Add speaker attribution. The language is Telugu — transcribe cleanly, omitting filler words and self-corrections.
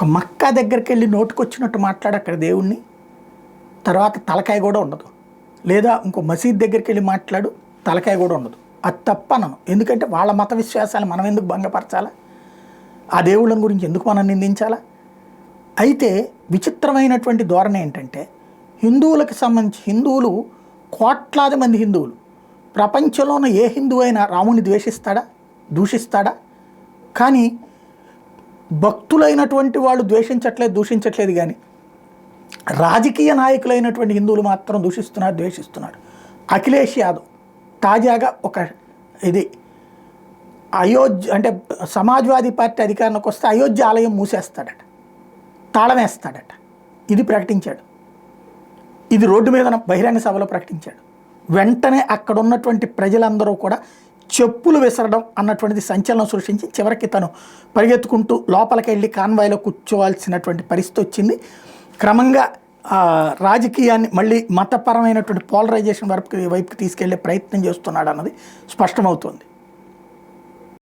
Speaker 1: ఒక మక్కా దగ్గరికి వెళ్ళి నోటుకొచ్చినట్టు మాట్లాడు అక్కడ దేవుణ్ణి, తర్వాత తలకాయ కూడా ఉండదు. లేదా ఇంకో మసీద్ దగ్గరికి వెళ్ళి మాట్లాడు, తలకాయ కూడా ఉండదు. అది తప్పనను. ఎందుకంటే వాళ్ళ మత విశ్వాసాలు మనం ఎందుకు భంగపరచాలా? ఆ దేవుళ్ళ గురించి ఎందుకు మనం నిందించాలా? అయితే విచిత్రమైనటువంటి ధోరణి ఏంటంటే, హిందువులకు సంబంధించి హిందువులు కోట్లాది మంది హిందువులు, ప్రపంచంలోని ఏ హిందువు అయినా రాముని ద్వేషిస్తాడా, దూషిస్తాడా? కానీ భక్తులైనటువంటి వాళ్ళు ద్వేషించట్లేదు, దూషించట్లేదు. కానీ రాజకీయ నాయకులైనటువంటి హిందువులు మాత్రం దూషిస్తున్నారు, ద్వేషిస్తున్నాడు. అఖిలేష్ యాదవ్ తాజాగా ఒక ఇది అయోధ్య అంటే సమాజ్వాదీ పార్టీ అధికారంలోకి వస్తే అయోధ్య ఆలయం మూసేస్తాడట, తాళం వేస్తాడట. ఇది ప్రకటించాడు. ఇది రోడ్డు మీద బహిరంగ సభలో ప్రకటించాడు. వెంటనే అక్కడ ఉన్నటువంటి ప్రజలందరూ కూడా చెప్పులు విసరడం అన్నటువంటిది సంచలనం సృష్టించి చివరికి తను పరిగెత్తుకుంటూ లోపలికి వెళ్ళి కాన్వాయ్లో కూర్చోవాల్సినటువంటి పరిస్థితి వచ్చింది. క్రమంగా రాజకీయాన్ని మళ్ళీ మతపరమైనటువంటి పోలరైజేషన్ వైపుకి తీసుకెళ్లే ప్రయత్నం చేస్తున్నాడు అన్నది స్పష్టమవుతోంది.